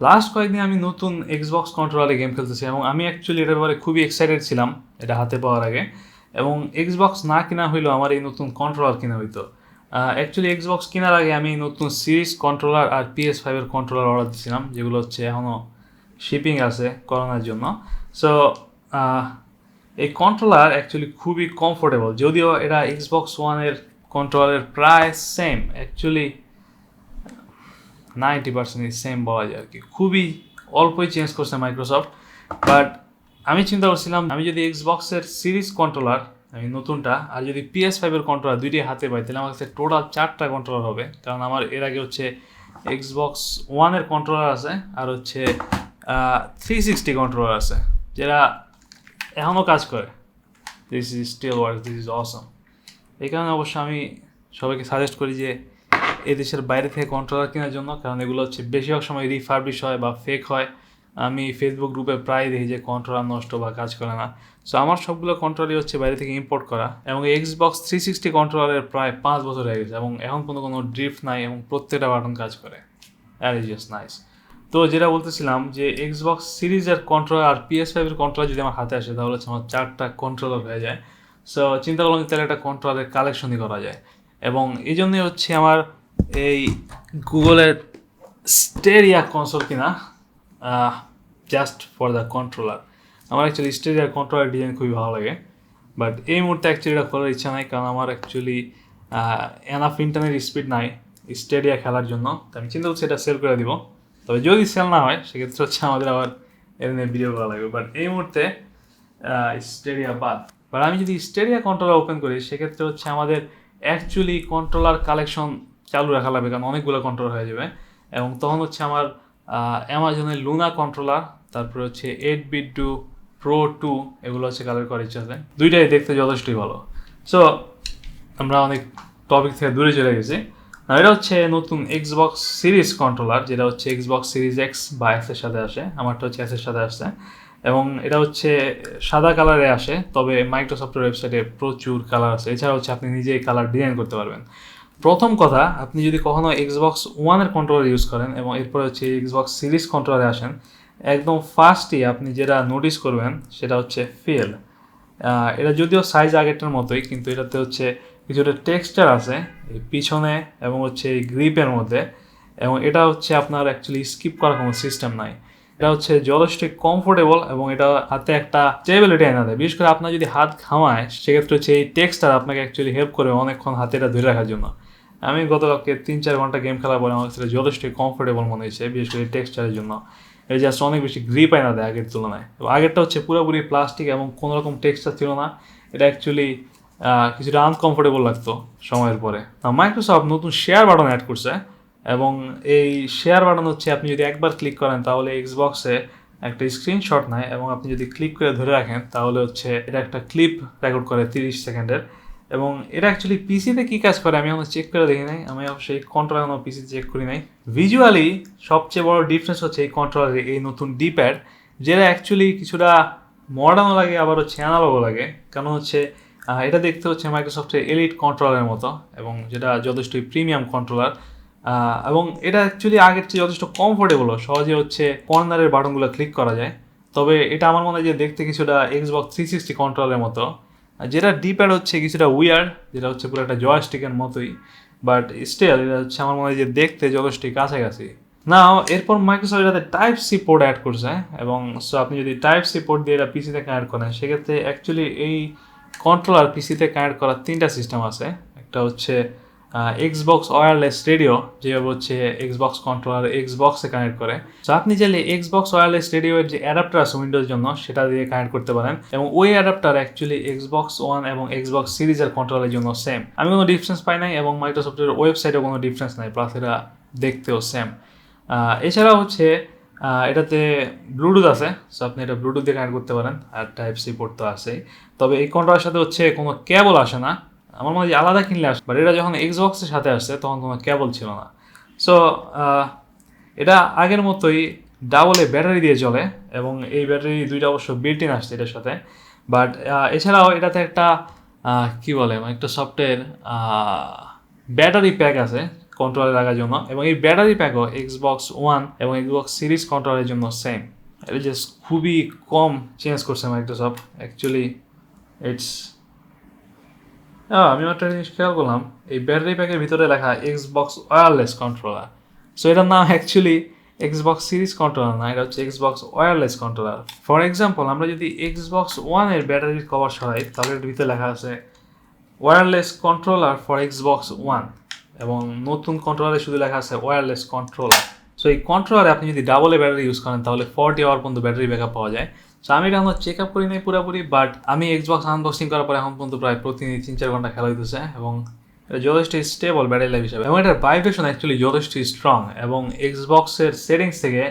Last কয়েকদিন আমি নতুন এক্সবক্স কন্ট্রোলারে গেম খেলতেছি এবং আমি অ্যাকচুয়ালি এটার ব্যাপারে খুবই এক্সাইটেড ছিলাম এটা হাতে পাওয়ার আগে। এবং এক্সবক্স না কেনা হইলেও আমার এই নতুন কন্ট্রোলার কেনা হইতো। অ্যাকচুয়ালি এক্সবক্স কেনার আগে আমি নতুন সিরিজ কন্ট্রোলার আর PS5-এর কন্ট্রোলার অর্ডার দিয়েছিলাম, যেগুলো হচ্ছে এখনও শিপিং আছে করোনার জন্য। সো এই কন্ট্রোলার অ্যাকচুয়ালি খুবই কমফোর্টেবল, যদিও এটা এক্সবক্স ওয়ানের কন্ট্রোলারের প্রায় সেম, অ্যাকচুয়ালি 90% সেম বলা যায় আর কি। খুবই অল্পই চেঞ্জ করছে মাইক্রোসফট। বাট আমি চিন্তা করছিলাম আমি যদি এক্সবক্সের সিরিজ কন্ট্রোলার আমি নতুনটা আর যদি PS5-এর কন্ট্রোলার দুইটাই হাতে পাই, তাহলে আমার কাছে টোটাল 4টা কন্ট্রোলার হবে। কারণ আমার এর আগে হচ্ছে এক্সবক্স ওয়ানের কন্ট্রোলার আছে আর হচ্ছে 360 কন্ট্রোলার আছে, যেটা এখনও কাজ করে। This is still work, this is Assam. এই কারণে অবশ্য আমি সবাইকে সাজেস্ট করি যে এই দেশের বাইরে থেকে কন্ট্রোলার কেনার জন্য, কারণ এগুলো হচ্ছে বেশিরভাগ সময় রিফার্বিশ হয় বা ফেক হয়। আমি ফেসবুক গ্রুপে প্রায় দেখি যে কন্ট্রোলার নষ্ট বা কাজ করে না। সো আমার সবগুলো কন্ট্রোলারই হচ্ছে বাইরে থেকে ইম্পোর্ট করা, এবং এক্সবক্স 360 কন্ট্রোলারের প্রায় 5 বছর হয়ে গেছে এবং এখন কোনো ড্রিফট নাই এবং প্রত্যেকটা বাটন কাজ করে। That is just nice. তো যেটা বলতেছিলাম যে এক্সবক্স সিরিজের কন্ট্রোলার আর PS5-এর কন্ট্রোলার যদি আমার হাতে আসে, তাহলে হচ্ছে আমার 4টা কন্ট্রোলার হয়ে যায়। সো চিন্তা করলাম তাহলে একটা কন্ট্রোলারের কালেকশনই করা যায়, এবং এই জন্যই হচ্ছে আমার এই গুগলের স্টেরিয়া কনসোল কিনা, জাস্ট ফর দ্য কন্ট্রোলার। আমার অ্যাকচুয়ালি স্টেরিয়ার কন্ট্রোলার ডিজাইন খুবই ভালো লাগে, বাট এই মুহূর্তে অ্যাকচুয়ালি এটা করার ইচ্ছা নাই, কারণ আমার অ্যাকচুয়ালি এনাফ ইন্টারনেট স্পিড নাই স্টেডিয়া খেলার জন্য। তো আমি চিন্তা করছি এটা সেল করে দিব। তবে যদি সেল না হয় সেক্ষেত্রে হচ্ছে আমাদের আবার এর নিয়ে ভিডিও করা লাগবে, বাট এই মুহূর্তে স্টেডিয়া বাদ। বাট আমি যদি স্টেডিয়া কন্ট্রোলার ওপেন করি, সেক্ষেত্রে হচ্ছে আমাদের অ্যাকচুয়ালি কন্ট্রোলার কালেকশন চালু রাখা লাগবে, কারণ অনেকগুলো কন্ট্রোলার হয়ে যাবে। এবং তখন হচ্ছে আমার অ্যামাজনের লুনা কন্ট্রোলার, তারপরে হচ্ছে 8-bit Pro 2, এগুলো হচ্ছে কালেক্ট করার ইচ্ছা আছে। দুইটাই দেখতে যথেষ্টই ভালো। সো আমরা অনেক টপিক থেকে দূরে চলে গেছি। এটা হচ্ছে নতুন এক্সবক্স সিরিজ কন্ট্রোলার, যেটা হচ্ছে এক্সবক্স সিরিজ এক্স বা এক্সের সাথে আসে। আমারটা হচ্ছে এক্সের সাথে আসছে, এবং এটা হচ্ছে সাদা কালারে আসে। তবে মাইক্রোসফটের ওয়েবসাইটে প্রচুর কালার আছে, এছাড়া হচ্ছে আপনি নিজেই কালার ডিজাইন করতে পারবেন। প্রথম কথা, আপনি যদি কখনো এক্সবক্স ওয়ানের কন্ট্রোলার ইউজ করেন এবং এরপরে হচ্ছে এক্সবক্স সিরিজ কন্ট্রোলারে আসেন, একদম ফার্স্টই আপনি যেটা নোটিস করবেন সেটা হচ্ছে ফেল। এটা যদিও সাইজ আগেরটার মতোই, কিন্তু এটাতে হচ্ছে কিছুটা টেক্সচার আছে এই পিছনে এবং হচ্ছে এই গ্রিপের মধ্যে, এবং এটা হচ্ছে আপনার অ্যাকচুয়ালি স্কিপ করার কোনো সিস্টেম নাই। এটা হচ্ছে যথেষ্ট কমফোর্টেবল এবং এটা হাতে একটা স্টেবিলিটি এনে দেয়। বিশেষ করে আপনার যদি হাত ঘামায়, সেক্ষেত্রে হচ্ছে এই টেক্সচার আপনাকে অ্যাকচুয়ালি হেল্প করে অনেকক্ষণ হাতে এটা ধরে রাখার জন্য। আমি গতকালকে 3-4 ঘন্টা গেম খেলার পরে আমার সেটা যথেষ্ট কমফোর্টেবল মনে হয়েছে, বিশেষ করে টেক্সচারের জন্য। এটা জাস্ট অনেক বেশি গ্রিপ আইনা দেয় আগের তুলনায়। আগেরটা হচ্ছে পুরোপুরি প্লাস্টিক এবং কোনো রকম টেক্সচার ছিল না। এটা অ্যাকচুয়ালি কিছুটা আনকমফোর্টেবল লাগতো সময়ের পরে। মাইক্রোসফট নতুন শেয়ার বাটন অ্যাড করছে, এবং এই শেয়ার বাটন হচ্ছে আপনি যদি একবার ক্লিক করেন তাহলে এক্সবক্সে একটা স্ক্রিনশট নেয়, এবং আপনি যদি ক্লিক করে ধরে রাখেন তাহলে হচ্ছে এটা একটা ক্লিপ রেকর্ড করে 30 সেকেন্ডের। এবং এটা অ্যাকচুয়ালি পিসিতে কী কাজ করে আমি এখনো চেক করে দেখি নাই, আমি অবশ্যই কন্ট্রোলার এখনো পিসি চেক করি নাই। ভিজুয়ালি সবচেয়ে বড় ডিফারেন্স হচ্ছে এই কন্ট্রোলারের এই নতুন ডিপ্যাড, যেটা অ্যাকচুয়ালি কিছুটা মডার্নও লাগে আবার হচ্ছে অ্যানালগও লাগে। কারণ হচ্ছে এটা দেখতে হচ্ছে মাইক্রোসফটের এলিট কন্ট্রোলারের মতো, এবং যেটা যথেষ্টই প্রিমিয়াম কন্ট্রোলার। এবং এটা অ্যাকচুয়ালি আগের চেয়ে যথেষ্ট কমফোর্টেবলও, সহজে হচ্ছে কর্নারের বাটনগুলো ক্লিক করা যায়। তবে এটা আমার মনে হয় যে দেখতে কিছুটা এক্সবক্স 360 কন্ট্রোলারের মতো, যেটা ডিপ্যাড হচ্ছে কিছুটা উইয়ার্ড, যেটা হচ্ছে পুরো একটা জয়স্টিকের মতোই। বাট স্টিল এটা হচ্ছে আমার মনে হয় যে দেখতে যথেষ্টই কাছাকাছি। না, এরপর মাইক্রোসফট এটাতে টাইপ সি পোর্ট অ্যাড করছে, এবং সো আপনি যদি টাইপ সি পোর্ট দিয়ে এটা পিসিতে কানেক্ট করেন, সেক্ষেত্রে অ্যাকচুয়ালি এই কন্ট্রোলার পিসিতে কানেক্ট করার 3টা সিস্টেম আছে। একটা হচ্ছে এক্সবক্স ওয়্যারলেস রেডিও, যেভাবে হচ্ছে এক্সবক্স কন্ট্রোলার এক্সবক্সে কানেক্ট করে। সো আপনি চাইলে এক্সবক্স ওয়্যারলেস রেডিওর যে অ্যাডাপ্টার আছে উইন্ডোজ জন্য, সেটা দিয়ে কানেক্ট করতে পারেন, এবং ওই অ্যাডাপ্টার অ্যাকচুয়ালি এক্সবক্স ওয়ান এবং এক্সবক্স সিরিজের কন্ট্রোলের জন্য সেম। আমি কোনো ডিফারেন্স পাই নাই, এবং মাইক্রোসফটের ওয়েবসাইটে কোনো ডিফারেন্স নাই, প্লাস এটা দেখতেও সেম। এছাড়াও হচ্ছে এটাতে ব্লুটুথ আছে, সো আপনি এটা ব্লুটুথ দিয়ে কানেক্ট করতে পারেন, আর টাইপ সি পোর্ট তো আছেই। তবে এই কন্ট্রোলের সাথে হচ্ছে কোনো কেবল আসে না, আমার মনে হয় আলাদা কিনলে আসে, বাট এটা যখন এক্সবক্সের সাথে আসছে তখন কোনো কেবল ছিল না। সো এটা আগের মতোই ডাবল ব্যাটারি দিয়ে চলে, এবং এই ব্যাটারি দুইটা অবশ্য বিল্ট ইন আসছে এটার সাথে। বাট এছাড়াও এটাতে একটা কী বলে একটা সফটওয়্যার ব্যাটারি প্যাক আছে, কন্ট্রোলারে লাগার জন্য, এবং এই ব্যাটারি প্যাকও Xbox One এবং Xbox সিরিজ কন্ট্রোলারের জন্য সেম। এটা জাস্ট খুবই কম চেঞ্জ করছে মাইক্রোসফট অ্যাকচুয়ালি। ইটস আমি একটা জিনিস খেয়াল করলাম, এই ব্যাটারি প্যাকের ভিতরে লেখা Xbox ওয়্যারলেস কন্ট্রোলার। সো এটার নাম অ্যাকচুয়ালি Xbox সিরিজ কন্ট্রোলার না, এটা হচ্ছে Xbox wireless controller. For example, আমরা যদি Xbox One এর ব্যাটারির কভার সরাই তাহলে এর ভিতরে লেখা আছে wireless controller for Xbox One, এবং নতুন কন্ট্রোলারে শুধু লেখা আছে ওয়্যারলেস কন্ট্রোলার। সো এই কন্ট্রোলারে আপনি যদি ডাবল এ ব্যাটারি ইউজ করেন তাহলে 40 আওয়ার পর্যন্ত ব্যাটারি ব্যাকআপ পাওয়া যায়। সো আমি এটা আমার চেক আপ করি নাই পুরোপুরি, বাট আমি Xbox আনবক্সিং করার পরে এখন পর্যন্ত প্রায় প্রতিদিন 3-4 ঘন্টা খেলা হইতেছে, এবং এটা যথেষ্ট স্টেবল ব্যাটারি লাইফ হিসাবে, এবং এটার ভাইব্রেশন অ্যাকচুয়ালি যথেষ্ট স্ট্রং, এবং Xboxের সেটিংস থেকে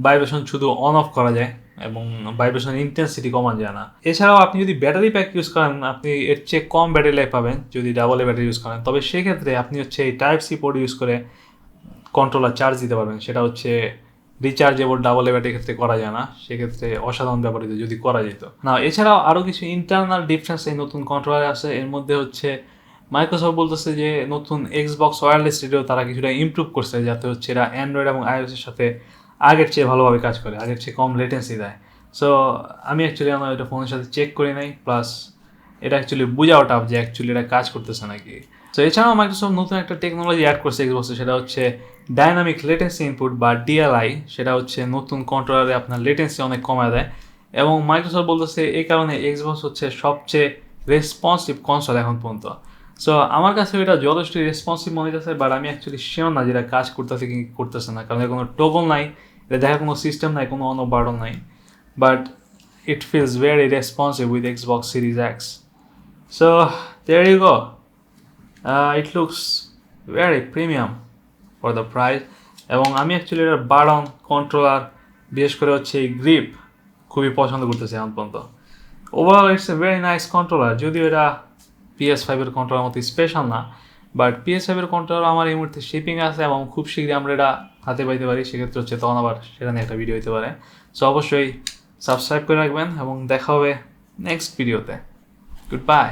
ভাইব্রেশন শুধু অন অফ করা যায় এবং ভাইব্রেশন ইন্টেন্সিটি কমা যায় না। এছাড়াও আপনি যদি ব্যাটারি প্যাক ইউজ করেন আপনি এর চেয়ে কম ব্যাটারি লাইফ পাবেন যদি ডাবল এ ব্যাটারি ইউজ করেন, তবে সেক্ষেত্রে আপনি হচ্ছে এই Type-C পোর্ট ইউজ করে কন্ট্রোলার চার্জ দিতে পারবেন, সেটা হচ্ছে রিচার্জেবল ডাবল এ ব্যাটারির ক্ষেত্রে করা যায় না, সেক্ষেত্রে অসাধারণ ব্যাপার যদি করা যেত না। এছাড়াও আরও কিছু ইন্টারনাল ডিফারেন্স এই নতুন কন্ট্রোলারে আছে। এর মধ্যে হচ্ছে মাইক্রোসফট বলতেছে যে নতুন Xbox ওয়্যারলেস রেডিও তারা কিছুটা ইমপ্রুভ করছে, যাতে হচ্ছে এরা অ্যান্ড্রয়েড এবং iOS এর সাথে আগের চেয়ে ভালোভাবে কাজ করে, আগের চেয়ে কম লেটেন্সি দেয়। সো আমি অ্যাকচুয়ালি আমার এটা ফোনের সাথে চেক করি নাই, প্লাস এটা অ্যাকচুয়ালি বোঝাও টাফ যে অ্যাকচুয়ালি এটা কাজ করতেছে নাকি। সো এছাড়াও মাইক্রোসফট নতুন একটা টেকনোলজি অ্যাড করছে Xboxে, সেটা হচ্ছে ডাইনামিক লেটেন্সি ইনপুট বা DLI। সেটা হচ্ছে নতুন কন্ট্রোলারে আপনার লেটেন্সি অনেক কমায় দেয়, এবং মাইক্রোসফট বলতেছে এই কারণে Xbox হচ্ছে সবচেয়ে রেসপন্সিভ কনসোল এখন পর্যন্ত। সো আমার কাছে এটা যথেষ্ট রেসপন্সিভ মনে হচ্ছে, বাট আমি অ্যাকচুয়ালি শিওর না যেটা কাজ করতেছে কি করতেছে না, কারণ এর কোনো টোগল নাই, এটা দেখার কোনো সিস্টেম নাই, কোনো অন বাটন নাই, but it feels very responsive with Xbox Series X. So there you go. It looks very premium for the price, এবং আমি অ্যাকচুয়ালি এটার বাটন কন্ট্রোলার বিশেষ করে হচ্ছে এই গ্রিপ খুবই পছন্দ করতেছি এখন পর্যন্ত। Overall it's a very nice controller, যদিও এটা PS5 এর কন্ট্রোলার মতো স্পেশাল না, বাট PS5 এর কন্ট্রোলার আমার এই মুহূর্তে শিপিং আছে এবং খুব শীঘ্রই আমরা এটা হাতে পাইতে পারি, সেক্ষেত্রে হচ্ছে তখন আবার সেটা নিয়ে একটা ভিডিও হতে পারে। সো অবশ্যই সাবস্ক্রাইব করে রাখবেন এবং দেখা হবে নেক্সট ভিডিওতে। Good bye.